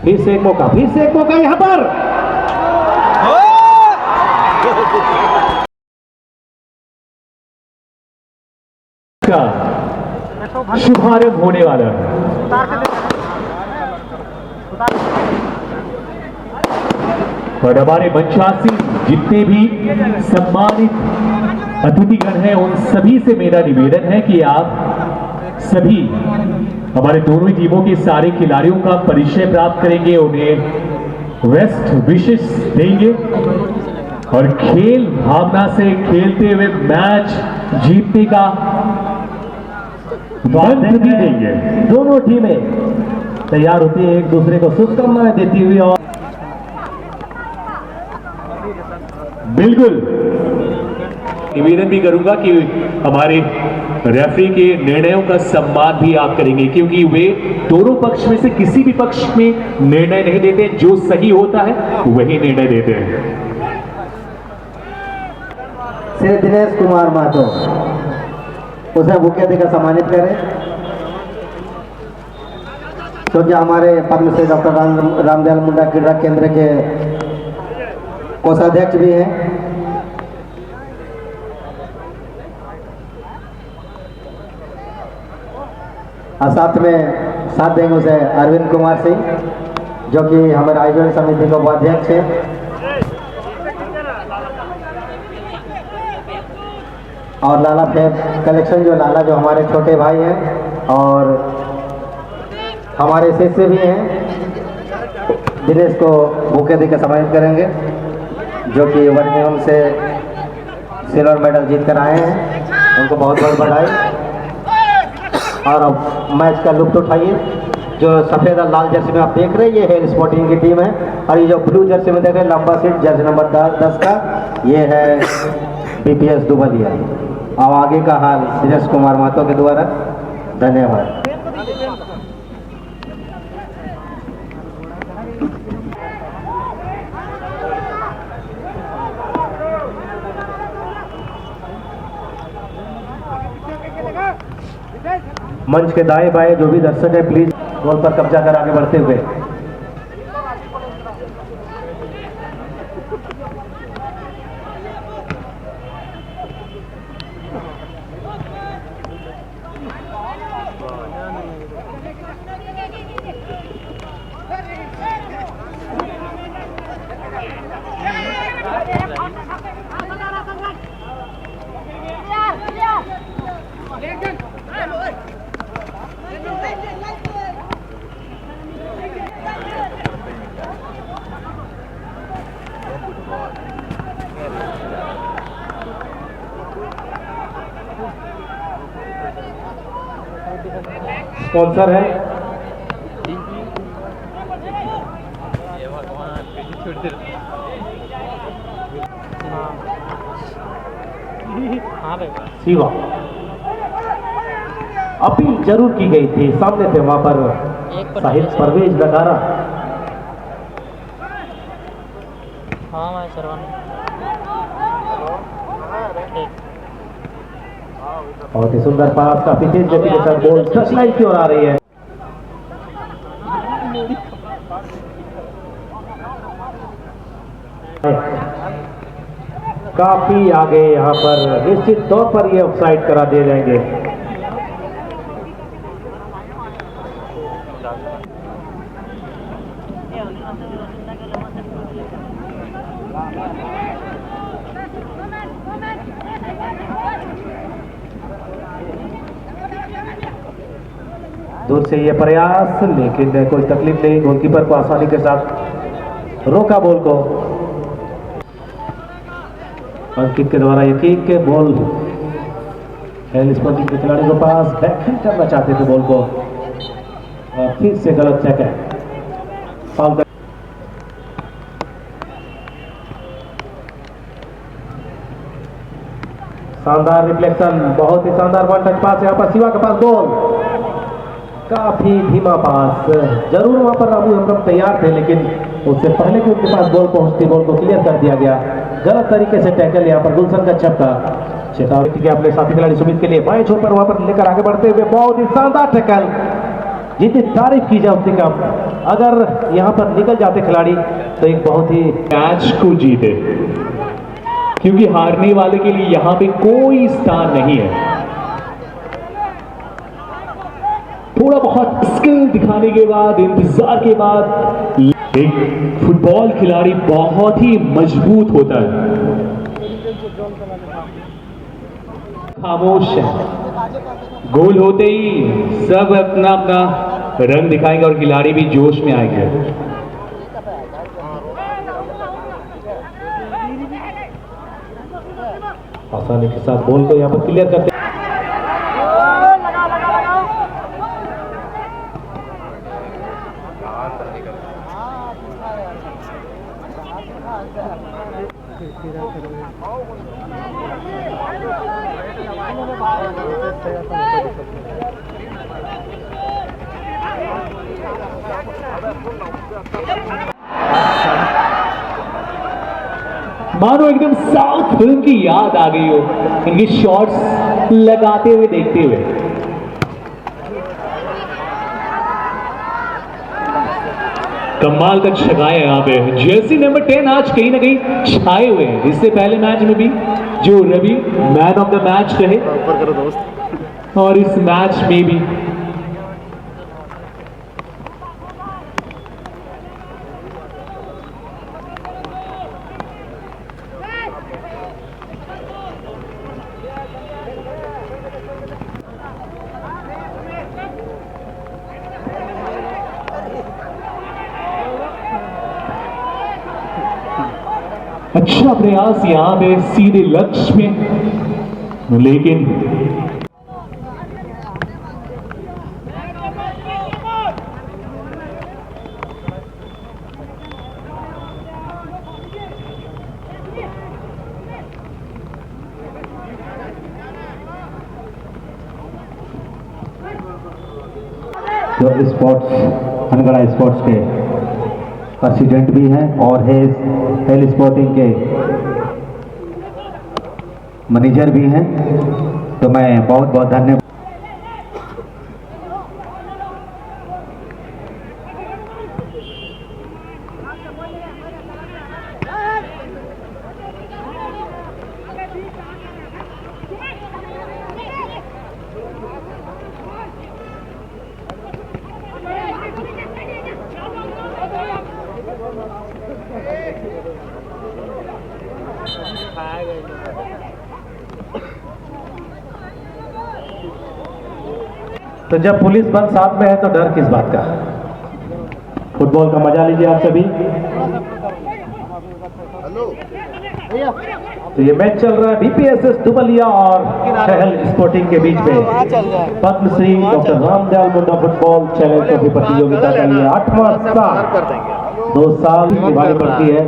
फिर से एक मौका यहां पर का शुभारंभ होने वाला है। और हमारे मंचासीन जितने भी सम्मानित अतिथिगण हैं उन सभी से मेरा निवेदन है कि आप सभी हमारे दोनों ही टीमों के सारे खिलाड़ियों का परिचय प्राप्त करेंगे, उन्हें बेस्ट विशेष देंगे और खेल भावना से खेलते हुए मैच जीतने का मंत्र भी देंगे। दोनों टीमें तैयार होती है एक दूसरे को शुभकामनाएं देती हुई और बिल्कुल निवेदन भी करूंगा कि हमारे रेफरी के निर्णयों का सम्मान भी आप करेंगे, क्योंकि वे दोनों पक्ष में से किसी भी पक्ष में निर्णय नहीं देते, जो सही होता है वही निर्णय देते हैं। श्री दिनेश कुमार महतो उसे मुख्य अतिथि का सम्मानित करें, क्योंकि हमारे पद्मश्री डॉक्टर रामदयाल मुंडा क्रीड़ा केंद्र के कोषाध्यक्ष भी हैं। और साथ में साथ देंगे उसे अरविंद कुमार सिंह, जो कि हमारे आयोजन समिति के उपाध्यक्ष हैं, और लाला फेब कलेक्शन जो हमारे छोटे भाई हैं और हमारे शिष्य भी हैं, दिनेश को मुख्य अतिथि का सम्मानित करेंगे, जो कि वर्मिंघम से सिल्वर मेडल जीत कर आए हैं। उनको बहुत बहुत बधाई। और अब मैच का लुत्फ उठाइए। जो सफ़ेद और लाल जर्सी में आप देख रहे हैं ये हेयर स्पोर्टिंग की टीम है, और ये जो ब्लू जर्सी में देख रहे हैं लंबा सीट जर्सी नंबर 10 का ये है बीपीएस दुबलिया। अब आगे का हाल दिनेश कुमार महतो के द्वारा। धन्यवाद। मंच के दाएं बाएं जो भी दर्शक है प्लीज बॉल पर कब्जा कर आगे बढ़ते हुए। स्पॉन्सर है शिवा। अपील जरूर की गई थी, सामने थे वहां पर साहिब परवेज लगारा। बहुत ही सुंदर पास, काफी तेज गति के साथ बॉल टच लाइन की ओर आ रही है। काफी आगे यहाँ पर निश्चित तौर पर ये ऑफसाइड करा दिए जाएंगे। दूर से ये प्रयास, लेकिन कोई तकलीफ नहीं, गोलकीपर को आसानी के साथ रोका बॉल को। अंकित के द्वारा यकीन के बॉल स्पोर्टिंग के खिलाड़ी के पास बैकहैंड करना चाहते थे बॉल को, और फिर से गलत चेक है, फाउल कर। शानदार रिफ्लेक्शन, बहुत ही शानदार वन टच पास। यहाँ पर शिवा के पास बॉल, काफी धीमा पास। जरूर वहां पर रामू हेम्ब्रम तैयार थे, लेकिन उससे पहले कि उनके पास बॉल पहुंचती बॉल को क्लियर कर दिया गया। गलत तरीके से टैकल यहाँ पर गुलशन का छक्का। चेतावनी के अपने साथी खिलाड़ी सुमित के लिए बाएं छोर पर वहां पर लेकर आगे बढ़ते हुए बहुत ही शानदार टैकल। जितनी तारीफ की जाए उतनी कम। अगर यहाँ पर निकल जाते खिलाड़ी तो एक बहुत ही मैच को जीते, क्योंकि हारने वाले के लिए यहाँ पे कोई स्थान नहीं है। थोड़ा बहुत स्किल दिखाने के बाद, इंतजार के बाद, एक फुटबॉल खिलाड़ी बहुत ही मजबूत होता है। खामोश है, गोल होते ही सब अपना अपना रंग दिखाएंगे और खिलाड़ी भी जोश में आएंगे। आसानी के साथ बॉल को यहाँ पर क्लियर करते। मानो एकदम साउथ फिल्म की याद आ गई हो इनके शॉट्स लगाते हुए, देखते हुए। कमाल का छक्का है यहाँ पे। जर्सी नंबर 10 आज कहीं ना कहीं छाए हुए हैं। इससे पहले मैच में भी जो Ravi man of the match रहे, और इस मैच में भी अच्छा प्रयास यहां पे सीधे लक्ष्य में, लेकिन जो स्पोर्ट्स अनगढ़ा स्पोर्ट्स के प्रेसिडेंट भी हैं और हेल स्पोर्टिंग के मैनेजर भी हैं, तो मैं बहुत बहुत धन्यवाद। तो जब पुलिस बल साथ में है तो डर किस बात का। फुटबॉल का मजा लीजिए आप सभी। तो ये मैच चल रहा है बीपीएसएस दुबलिया और शहल स्पोर्टिंग के बीच में। Padmashri doctor Ramdayal Munda football challenge trophy प्रतियोगिता का ये 8वां साल। 2 साल निभानी पड़ती है,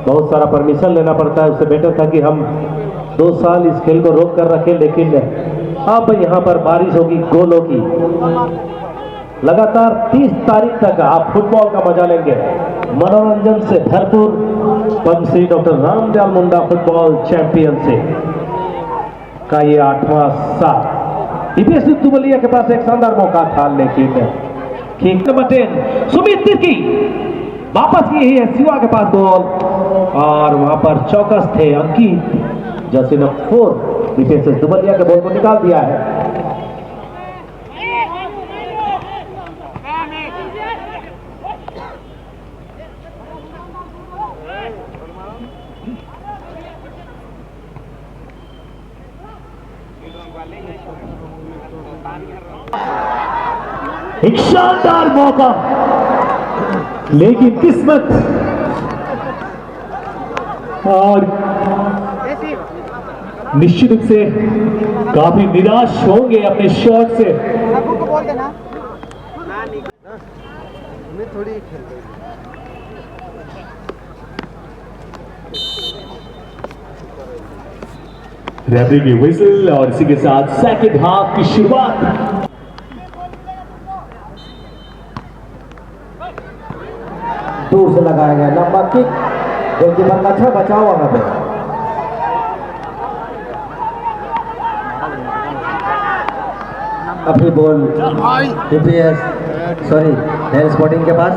बहुत सारा परमिशन लेना पड़ता है। उससे बेटर था कि हम 2 साल इस खेल को रोक कर रखें, लेकिन अब यहाँ पर बारिश होगी गोलों की। लगातार 30 तारीख तक आप फुटबॉल का मजा लेंगे, मनोरंजन से भरपूर। Padmashri doctor Ramdayal Munda football championship का ये 8वां साल। बीपीएसएस दुबलिया के पास एक शानदार मौका था, लेकिन किक नंबर 10 सुमित तिर्की वापस की है शिवा के पास बॉल, और वहां पर चौकस थे अंकित। जैसे नंबर 4 बीपीएसएस दुबलिया के बॉल को निकाल दिया है। एक शानदार मौका, लेकिन किस्मत और निश्चित रूप से काफी निराश होंगे अपने शॉट से। रेफरी की विसल, और इसी के साथ सेकंड हाफ की शुरुआत। दूर से लगाया गया लंबा किक, गोलकीपर का अच्छा बचाव वहां पे। अभी ball BPS sorry hello sporting के पास।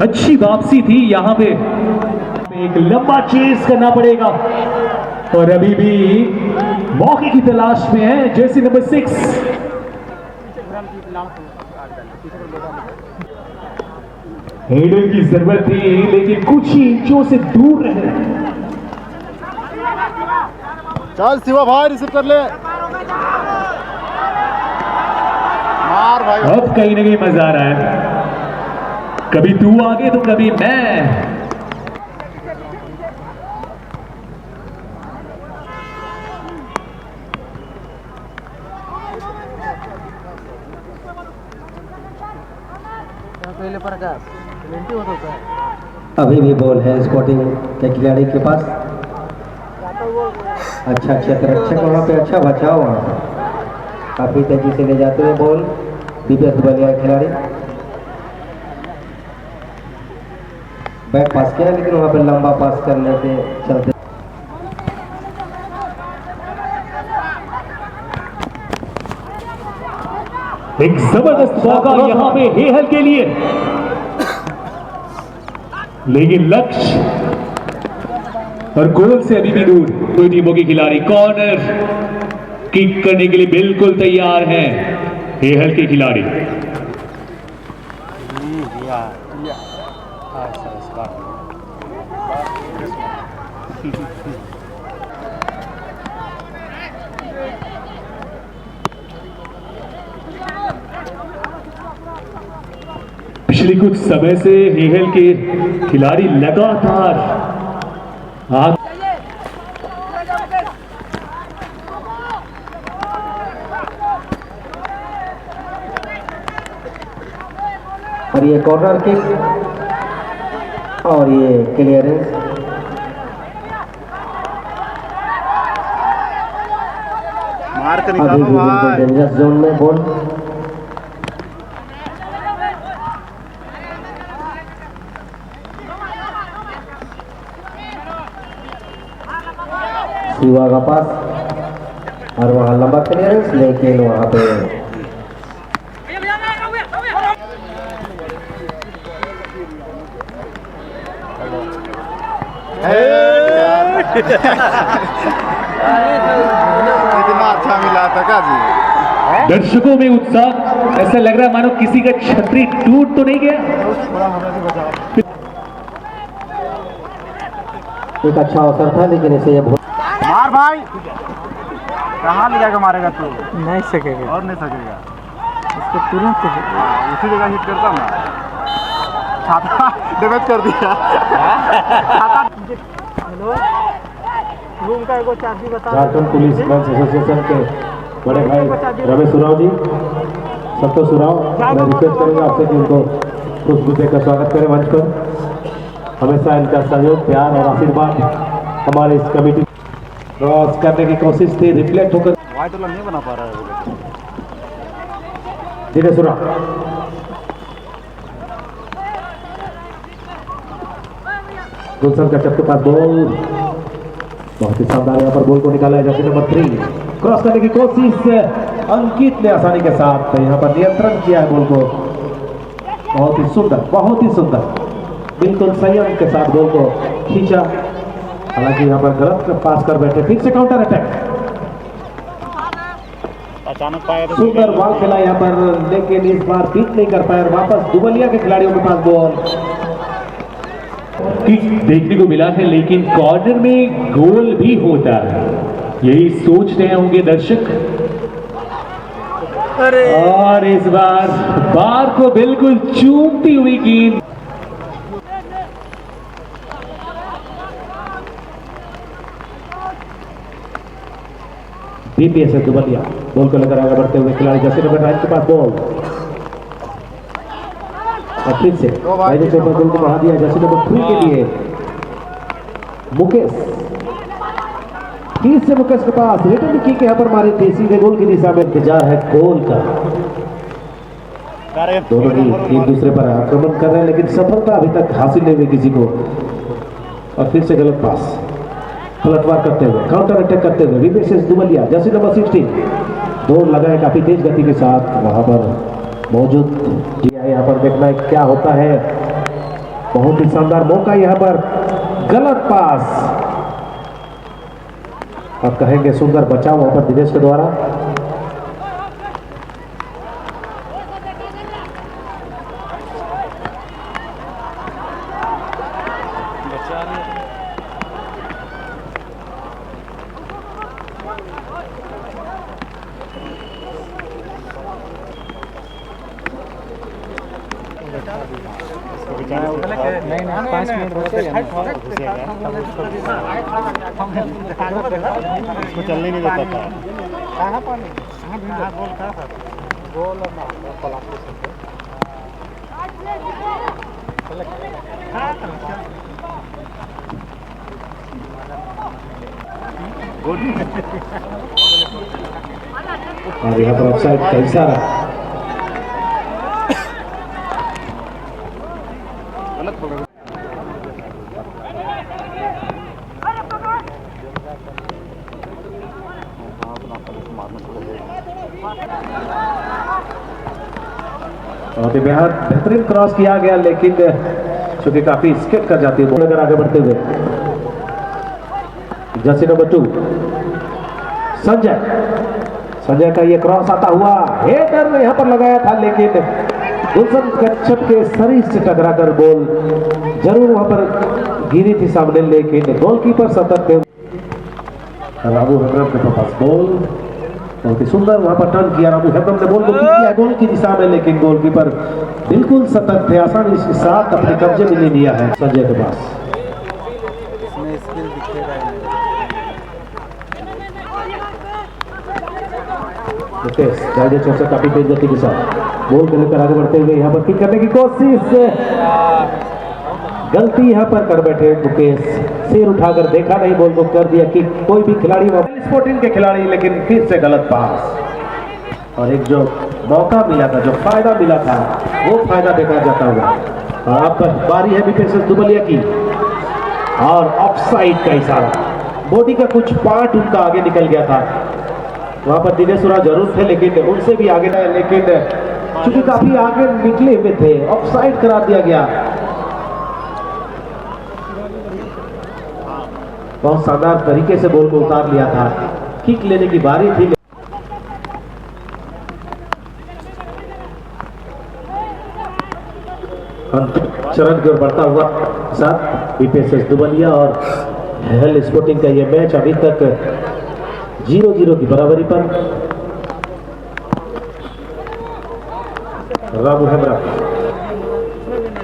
अच्छी वापसी थी यहाँ पे, एक लंबा चेस करना पड़ेगा और अभी भी मौके की तलाश में है जर्सी नंबर 6। हेडर की जरूरत थी लेकिन कुछ ही इंचों से दूर रहे। चल शिवा भाई रिसीव कर ले, मार भाई। अब कहीं ना कहीं मजा आ रहा है, कभी तू आगे तो कभी मैं। अभी भी बॉल है स्पोर्टिंग के खिलाड़ी के पास। अच्छा क्षेत्ररक्षक वहाँ पे अच्छा बचाव, वहाँ काफी तेजी से ले जाते हुए बॉल दिव्यस दुबलिया खिलाड़ी बैक पास किया लेकिन वहाँ पे लंबा पास करने के चलते एक जबरदस्त मौका यहाँ पे हेहल के लिए, लेकिन लक्ष्य और गोल से अभी भी दूर। दो टीमों के खिलाड़ी कॉर्नर किक करने के लिए बिल्कुल तैयार हैं हेहल के खिलाड़ी। पिछले कुछ समय से हेहल के खिलाड़ी लगातार और ये कॉर्नर किक और ये क्लियरेंस मार कर अभी निकालो भी बिल्कुल भाई। डेंजरस जोन में बॉल। शिवा का पास और वहाँ लंबा क्लियरेंस लेकिन वहाँ पे कितना अच्छा मिला था का जी। दर्शकों में उत्साह, ऐसा लग रहा है मानो किसी का छतरी टूट तो नहीं गया। एक अच्छा अवसर था लेकिन इसे ये मार भाई, कहाँ ले जाकर मारेगा तू? नहीं सकेगा और नहीं सकेगा, इसको तुरंत उसी जगह हिट करता ना। छाता डैमेज कर दिया। हेलो रूम का एगो चाबी बता। झारखंड पुलिस मेंस एसोसिएशन के बड़े भाई रमेश उरांव जी, संतोष उरांव, मैं रिक्वेस्ट करूंगा आपसे कि उनको खुशबू का स्वागत करें मंच पर। हमेशा इनका सहयोग, प्यार और आशीर्वाद हमारे इस कमेटी क्रॉस करने की कोशिश थी, रिफ्लेक्ट होकर व्हाइट वाला नहीं बना पा रहा है। दिनेश उरांव गुलशन का चप्पू पास बॉल, बहुत ही शानदार यहाँ पर बॉल को निकाला है जर्सी नंबर 3। क्रॉस करने की कोशिश अंकित ने आसानी के साथ यहाँ पर नियंत्रण किया है बॉल को। बहुत ही सुंदर, बहुत ही सुंदर, बिल्कुल संयम के साथ बॉल को खींचा। हालांकि यहाँ पर गलत पास कर बैठे, फिर से काउंटर अटैक। अचानक पाया तो सुंदर बॉल खेला यहाँ पर लेकिन इस बार बीट नहीं कर पाया। वापस दुबलिया के खिलाड़ियों के पास बॉल किक देखने को मिला है लेकिन कॉर्नर में गोल भी होता है, यही सोच रहे होंगे दर्शक। और इस बार को बिल्कुल चूमती हुई गेंद। बीपीएस दुबलिया बॉल को लेकर आगे बढ़ते हुए खिलाड़ी जर्सी नंबर 9 के पास बॉल और फिर से पहले से बॉल को बढ़ा दिया जर्सी नंबर 3 के लिए। मुकेश, फिर से मुकेश के पास रिटर्न किक यहाँ पर मारी थी, सीधे गोल की दिशा में। इंतजार है गोल का। दोनों ही एक दूसरे पर आक्रमण कर रहे हैं लेकिन सफलता अभी तक हासिल नहीं हुई किसी को। और फिर से गलत पास, पलटवार करते हुए, काउंटर अटैक करते हुए विवेश दुबलिया जर्सी नंबर 16 दौड़ लगाए काफी तेज गति के साथ वहां पर मौजूद। यहाँ पर देखना है क्या होता है। बहुत ही शानदार मौका यहाँ पर, गलत पास। अब कहेंगे सुंदर बचाव वहां पर दिनेश के द्वारा। नहीं 5 मिनट रुके उसको चलने नहीं देता था। कहाँ पानी गोल कहाँ था गोल और यहाँ पर ऑफसाइड का इशारा। और बेहतरीन क्रॉस किया गया, लेकिन चूंकि काफी स्किप कर जाती है अगर आगे बढ़ते हुए। जर्सी नंबर 2 संजय का ये क्रॉस आता हुआ हेडर यहाँ पर लगाया था, लेकिन गुलशन कच्छप के शरीर से टकराकर बॉल जरूर वहां पर गिरी थी सामने, लेकिन गोलकीपर सतर्क थे। रामू हेम्ब्रम के पास बॉल बहुत ही सुंदर वहां पर टर्न किया। रामू हेम्ब्रम ने बॉल को किक किया गोल की दिशा में, लेकिन गोलकीपर बिल्कुल सतर्क थे, आसानी के साथ अपने कब्जे में ले लिया है संजय के पास। मुकेश चौक काफी तेज गति के साथ बॉल को लेकर आगे बढ़ते हुए यहाँ पर किक करने की कोशिश, गलती यहाँ पर कर बैठे मुकेश। सिर उठाकर देखा नहीं, बॉल को कर दिया कि कोई भी खिलाड़ी स्पोर्टिंग के खिलाड़ी, लेकिन फिर से गलत पास। और एक जो मौका मिला था, जो फायदा मिला था, वो फायदा बेकार जाता हुआ। और अब बारी है विपेश दुबलिया की, और ऑफसाइड का इशारा। बॉडी का कुछ पार्ट उनका आगे निकल गया था। वहां पर दिनेश उराव जरूर थे, लेकिन उनसे भी आगे था, लेकिन चूंकि काफी आगे निकले हुए थे, ऑफसाइड करार दिया गया। बहुत शानदार तरीके से बॉल को उतार लिया था, किक लेने की बारी थी। चरण की ओर बढ़ता हुआ साथ विपेश दुबलिया और हेल स्पोर्टिंग का यह मैच अभी तक 0-0 की बराबरी पर। रामू हेम्ब्रम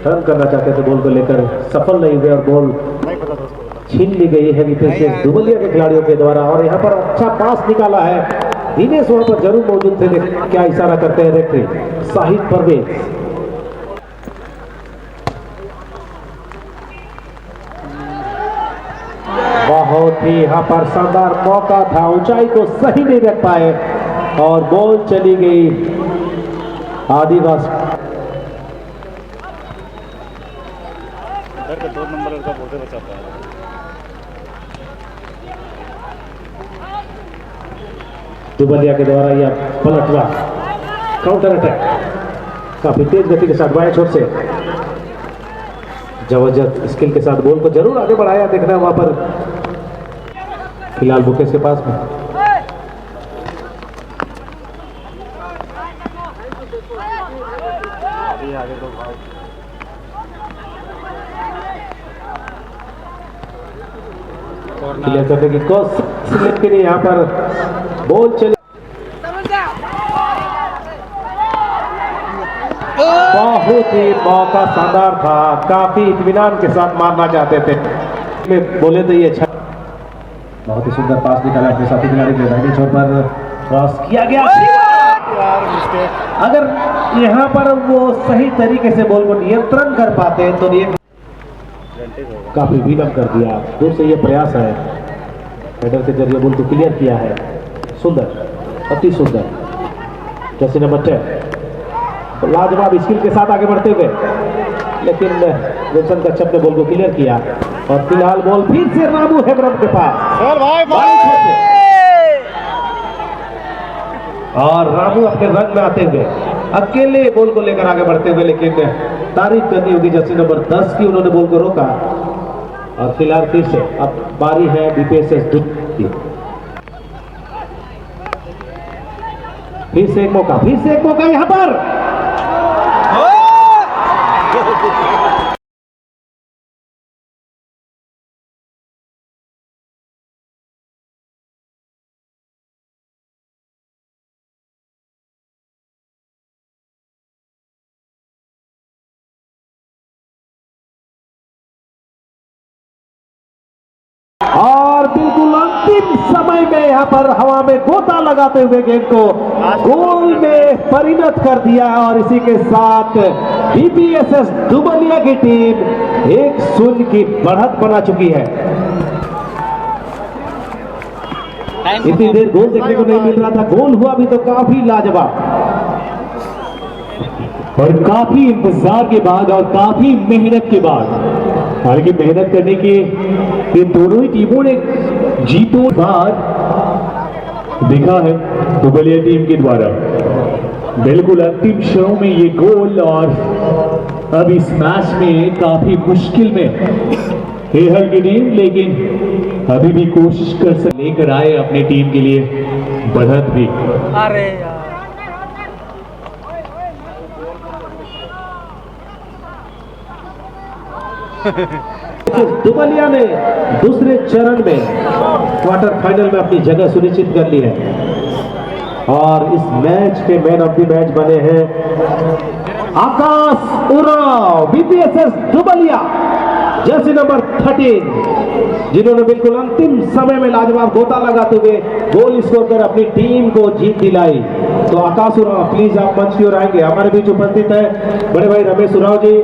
रन करना चाहते थे, बॉल को लेकर सफल नहीं हुए और बॉल छीन ली गई है विपेश दुबलिया के खिलाड़ियों के द्वारा। और यहाँ पर अच्छा पास निकाला है, दिनेश वहां पर जरूर मौजूद थे। क्या इशारा करते हैं रेफरी शाहिद परवेज। बहुत ही यहाँ पर शानदार मौका था, ऊंचाई को सही नहीं रख पाए और बॉल चली गई आदिवासी। 2 नंबर का बहुत बचाता है। दुबलिया के द्वारा यह पलटवा काउंटर अटैक काफी तेज गति के साथ बाएं छोर से जबरदस्त स्किल के साथ बॉल को जरूर आगे बढ़ाया। देखना है वहां पर फिलहाल मुकेश के पास में क्लियर करने की कोशिश, लेकिन यहाँ पर बॉल चली। बहुत ही मौका शानदार था, काफी इत्मीनान के साथ मारना चाहते थे, बोले तो ये अच्छा। बहुत ही सुंदर पास निकाला अपने साथी खिलाड़ी के दाहिने छोर पर, क्रॉस किया गया। अगर यहाँ पर वो सही तरीके से बॉल को नियंत्रण कर पाते तो ये काफी विलंब कर दिया। दूर से ये प्रयास है, हेडर के जरिए बॉल को क्लियर किया है। सुंदर, अति सुंदर। जर्सी नंबर 10 लाजवाब स्किल के साथ आगे बढ़ते हुए, लेकिन गुलशन कच्छप ने बॉल को क्लियर किया। और फिलहाल बॉल फिर से रामू हेम्ब्रम के पास और रामू अपने रंग में आते हुए अकेले बॉल को लेकर आगे बढ़ते हुए, लेकिन तारीफ करनी होगी जर्सी नंबर 10 की, उन्होंने बॉल को रोका। और फिलहाल फिर से अब बारी है बीपीएसएस की। फिर से एक मौका यहाँ पर। और बिल्कुल अंतिम समय में यहाँ पर हवा में गोता लगाते हुए गेंद को गोल में परिणत कर दिया है। और इसी के साथ बीपीएसएस दुबलिया की टीम 1-0 की बढ़त बना चुकी है। इतनी देर गोल देखने को नहीं मिल रहा था, गोल हुआ भी तो काफी लाजवाब और काफी इंतजार के बाद और काफी मेहनत के बाद, हालांकि मेहनत करने के ये दोनों ही टीमों ने जीतों बाद दिखा है दुबलिया टीम के द्वारा। बिल्कुल अंतिम क्षणों में ये गोल, और अब इस मैच में काफी मुश्किल में हेहल की टीम, लेकिन अभी भी कोशिश कर लेकर आए अपनी टीम के लिए बढ़त भी। अरे यार दुबलिया ने दूसरे चरण में क्वार्टर फाइनल में अपनी जगह सुनिश्चित कर ली है और इस मैच के मैन ऑफ द मैच बने हैं आकाश उरांव, बीपीएसएस दुबलिया, जर्सी नंबर 13, जिन्होंने बिल्कुल अंतिम समय में लाजवाब गोता लगाते हुए गोल स्कोर कर अपनी टीम को जीत दिलाई। तो आकाश उरांव प्लीज आप मंच की ओर आएंगे। हमारे बीच उपस्थित है बड़े भाई रमेश उरांव जी।